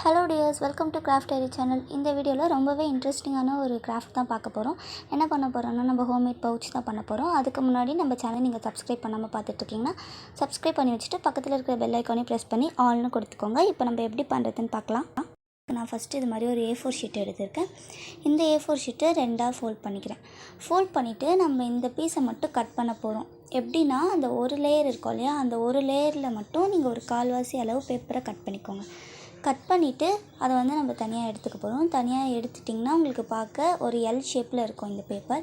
Hello dears, welcome to craft diary channel. இந்த வீடியோவில் ரொம்பவே இன்ட்ரெஸ்டிங்கான ஒரு கிராஃப்ட் தான் பார்க்க போகிறோம். என்ன பண்ண போகிறோம்னா, நம்ம ஹோம்மேட் பவுச் தான் பண்ண போகிறோம். அதுக்கு முன்னாடி நம்ம சேனல் நீங்கள் சப்ஸ்கிரைப் பண்ணாமல் பார்த்துட்ருக்கீங்கன்னா சப்ஸ்கிரைப் பண்ணி வச்சுட்டு பக்கத்தில் இருக்கிற பெல் ஐக்கானே ப்ரெஸ் பண்ணி ஆல்னு கொடுத்துக்கோங்க. இப்போ நம்ம எப்படி பண்ணுறதுன்னு பார்க்கலாம். நான் ஃபஸ்ட்டு இது மாதிரி ஒரு A4 ஷீட் எடுத்திருக்கேன். இந்த A4 ஷீட்டை ரெண்டாக ஃபோல்ட் பண்ணிக்கிறேன். ஃபோல்ட் பண்ணிவிட்டு நம்ம இந்த பீஸை மட்டும் கட் பண்ண போகிறோம். எப்படின்னா, அந்த ஒரு லேயர் இருக்கும் இல்லையா, அந்த ஒரு லேயரில் மட்டும் நீங்கள் ஒரு கால்வாசி அளவு பேப்பரை கட் பண்ணிக்கோங்க. கட் பண்ணிவிட்டு அதை நம்ம தனியாக எடுத்துக்க போகிறோம். தனியாக எடுத்துட்டிங்கன்னா உங்களுக்கு பார்க்க ஒரு எல் ஷேப்பில் இருக்கும் இந்த பேப்பர்.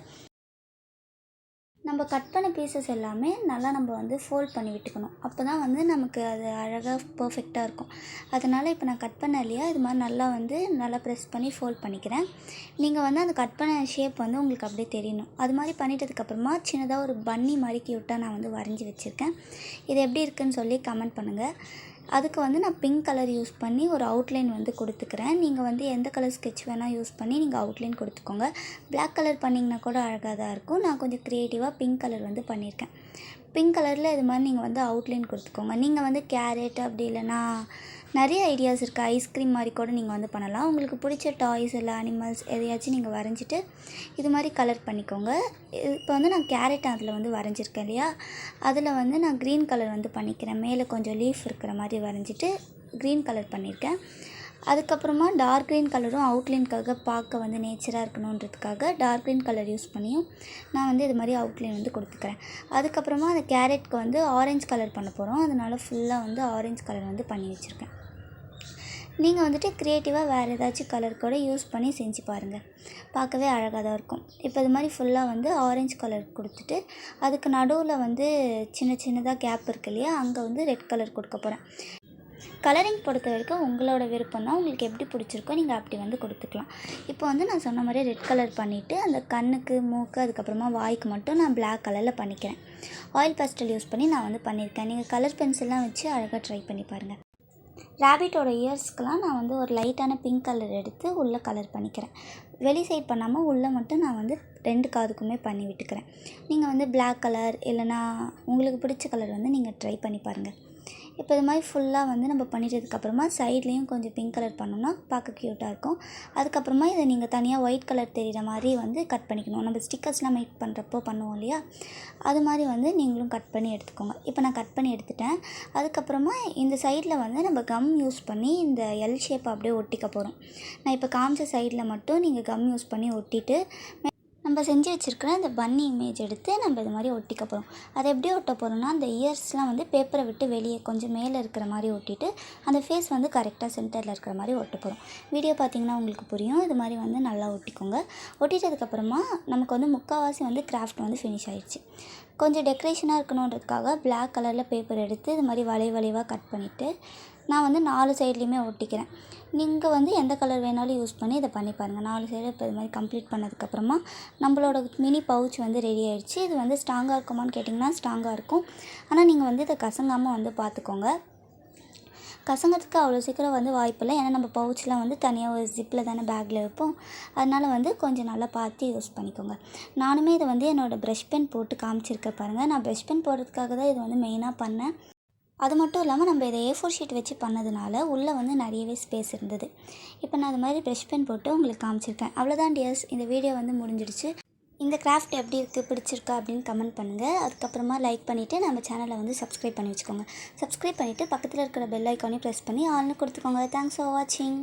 நம்ம கட் பண்ண பீசஸ் எல்லாமே நல்லா நம்ம ஃபோல்ட் பண்ணி விட்டுக்கணும். அப்போ தான் நமக்கு அது அழகாக பர்ஃபெக்டாக இருக்கும். அதனால் இப்போ நான் கட் பண்ண இல்லையா, இது மாதிரி நல்லா ப்ரெஸ் பண்ணி ஃபோல்ட் பண்ணிக்கிறேன். நீங்கள் அந்த கட் பண்ண ஷேப் உங்களுக்கு அப்படியே தெரியணும். அது மாதிரி பண்ணிட்டதுக்கப்புறமா சின்னதாக ஒரு பன்னி மாதிரி க்யூட்டாக நான் வரைஞ்சி வச்சுருக்கேன். இது எப்படி இருக்குதுன்னு சொல்லி கமெண்ட் பண்ணுங்கள். அதுக்கு நான் பிங்க் கலர் யூஸ் பண்ணி ஒரு அவுட்லைன் கொடுத்துக்கிறேன். நீங்கள் எந்த கலர் ஸ்கெட்ச் வேணால் யூஸ் பண்ணி நீங்கள் அவுட்லைன் கொடுத்துக்கோங்க. பிளாக் கலர் பண்ணிங்கன்னா கூட அழகாக தான் இருக்கும். நான் கொஞ்சம் க்ரியேட்டிவாக பிங்க் கலர் பண்ணியிருக்கேன். பிங்க் கலரில் இது மாதிரி நீங்கள் அவுட்லைன் கொடுத்துக்கோங்க. நீங்கள் கேரட் அப்படி இல்லைன்னா நிறைய ஐடியாஸ் இருக்குது. ஐஸ்கிரீம் மாதிரி கூட நீங்கள் பண்ணலாம். உங்களுக்கு பிடிச்ச டாய்ஸ் இல்லை அனிமல்ஸ் எதையாச்சும் நீங்கள் வரைஞ்சிட்டு இது மாதிரி கலர் பண்ணிக்கோங்க. இப்போ நான் கேரட் அதில் வரைஞ்சிருக்கேன் இல்லையா, அதில் நான் க்ரீன் கலர் பண்ணிக்கிறேன். மேலே கொஞ்சம் லீஃப் இருக்கிற மாதிரி வரைஞ்சிட்டு க்ரீன் கலர் பண்ணியிருக்கேன். அதுக்கப்புறமா டார்க் க்ரீன் கலரும் அவுட்லைனுக்காக பார்க்க நேச்சராக இருக்கணுன்றதுக்காக டார்க் க்ரீன் கலர் யூஸ் பண்ணியும் நான் இது மாதிரி அவுட்லைன் கொடுத்துக்கிறேன். அதுக்கப்புறமா அந்த கேரட்க்கு ஆரஞ்சு கலர் பண்ண போகிறோம். அதனால் ஃபுல்லாக ஆரஞ்சு கலர் பண்ணி வச்சுருக்கேன். நீங்கள் க்ரியேட்டிவாக வேறு ஏதாச்சும் கலர் கூட யூஸ் பண்ணி செஞ்சு பாருங்கள். பார்க்கவே அழகாக தான் இருக்கும். இப்போ இது மாதிரி ஃபுல்லாக ஆரஞ்சு கலர் கொடுத்துட்டு அதுக்கு நடுவில் சின்ன சின்னதாக கேப் இருக்கு இல்லையா, அங்கே ரெட் கலர் கொடுக்க போகிறேன். கலரிங் பொறுத்த வரைக்கும் உங்களோட விருப்பம் தான். உங்களுக்கு எப்படி பிடிச்சிருக்கோ நீங்கள் அப்படி கொடுத்துக்கலாம். இப்போ நான் சொன்ன மாதிரி ரெட் கலர் பண்ணிவிட்டு அந்த கண்ணுக்கு, மூக்கு, அதுக்கப்புறமா வாய்க்கு மட்டும் நான் பிளாக் கலரில் பண்ணிக்கிறேன். ஆயில் பேஸ்டல் யூஸ் பண்ணி நான் பண்ணியிருக்கேன். நீங்கள் கலர் பென்சில்லாம் வச்சு அழகாக ட்ரை பண்ணி பாருங்கள். ரேபிட்டோட இயர்ஸ்க்கெலாம் நான் ஒரு லைட்டான பிங்க் கலர் எடுத்து உள்ளே கலர் பண்ணிக்கிறேன். வெளி சைட் பண்ணாமல் உள்ளே மட்டும் நான் ரெண்டு காதுக்குமே பண்ணி விட்டுக்கிறேன். நீங்கள் பிளாக் கலர் இல்லைனா உங்களுக்கு பிடிச்ச கலர் நீங்கள் ட்ரை பண்ணி பாருங்கள். இப்போ இது மாதிரி ஃபுல்லாக நம்ம பண்ணிட்டதுக்கப்புறமா சைட்லேயும் கொஞ்சம் பிங்க் கலர் பண்ணோம்னா பார்க்க க்யூட்டாக இருக்கும். அதுக்கப்புறமா இதை நீங்கள் தனியாக ஒயிட் கலர் தெரிகிற மாதிரி கட் பண்ணிக்கணும். நம்ம ஸ்டிக்கர்ஸ்லாம் மேக் பண்ணுறப்போ பண்ணுவோம் இல்லையா, அது மாதிரி நீங்களும் கட் பண்ணி எடுத்துக்கோங்க. இப்போ நான் கட் பண்ணி எடுத்துட்டேன். அதுக்கப்புறமா இந்த சைடில் நம்ம கம் யூஸ் பண்ணி இந்த எல் ஷேப்பை அப்படியே ஒட்டிக்க போகிறோம். நான் இப்போ காமிச்ச சைடில் மட்டும் நீங்கள் கம் யூஸ் பண்ணி ஒட்டிட்டு நம்ம செஞ்சு வச்சுருக்கிற அந்த பன்னி இமேஜ் எடுத்து நம்ம இது மாதிரி ஒட்டிக்க போகிறோம். அதை எப்படி ஒட்ட போகிறோம்னா, அந்த இயர்ஸ்லாம் பேப்பரை விட்டு வெளியே கொஞ்சம் மேலே இருக்கிற மாதிரி ஒட்டிட்டு அந்த ஃபேஸ் கரெக்டாக சென்டரில் இருக்கிற மாதிரி ஒட்ட போகிறோம். வீடியோ பார்த்திங்கன்னா உங்களுக்கு புரியும். இது மாதிரி நல்லா ஒட்டிக்கோங்க. ஒட்டிட்டதுக்கப்புறமா நமக்கு முக்கால்வாசி கிராஃப்ட் ஃபினிஷ் ஆகிடுச்சு. கொஞ்சம் டெக்கரேஷனாக இருக்கணுன்றதுக்காக பிளாக் கலரில் பேப்பர் எடுத்து இது மாதிரி வளைவாக கட் பண்ணிவிட்டு நான் 4 சைட்லேயுமே ஒட்டிக்கிறேன். நீங்கள் எந்த கலர் வேணாலும் யூஸ் பண்ணி இதை பண்ணி பாருங்கள். 4 சைடு இப்போ இது மாதிரி கம்ப்ளீட் பண்ணதுக்கப்புறமா நம்மளோட மினி பவுச் ரெடி ஆகிடுச்சு. இது ஸ்ட்ராங்காக இருக்குமான்னு கேட்டிங்கன்னா ஸ்ட்ராங்காக இருக்கும். ஆனால் நீங்கள் இதை கசங்காமல் பார்த்துக்கோங்க. கசங்கிறதுக்கு அவ்வளோ சீக்கிரம் வாய்ப்பில்லை. ஏன்னா நம்ம பவுச்லாம் தனியாக ஒரு ஜிப்பில் தானே பேக்கில் வைப்போம். அதனால் கொஞ்சம் நல்லா பார்த்து யூஸ் பண்ணிக்கோங்க. நானுமே இதை என்னோடய ப்ரஷ் பென் போட்டு காமிச்சிருக்கேன் பாருங்கள். நான் ப்ரஷ் பென் போடுறதுக்காக தான் இது மெயினாக பண்ணேன். அது மட்டும் இல்லாமல் நம்ம இதை A4 ஷீட் வச்சு பண்ணதுனால உள்ளே நிறையவே ஸ்பேஸ் இருந்தது. இப்போ நான் அது மாதிரி ப்ரஷ் பென் போட்டு உங்களுக்கு காமிச்சிருக்கேன். அவ்வளோதான் டியர்ஸ், இந்த வீடியோ முடிஞ்சிடுச்சு. இந்த கிராஃப்ட் எப்படி இருக்குது, பிடிச்சிருக்கா அப்படின்னு கமெண்ட் பண்ணுங்கள். அதுக்கப்புறமா லைக் பண்ணிவிட்டு நம்ம சேனலை சப்ஸ்கிரைப் பண்ணி வச்சுக்கோங்க. சப்ஸ்கிரைப் பண்ணிவிட்டு பக்கத்தில் இருக்கிற பெல் ஐக்கானே ப்ரெஸ் பண்ணி ஆல்னு கொடுத்துக்கோங்க. தேங்க்ஸ் ஃபார் வாட்சிங்.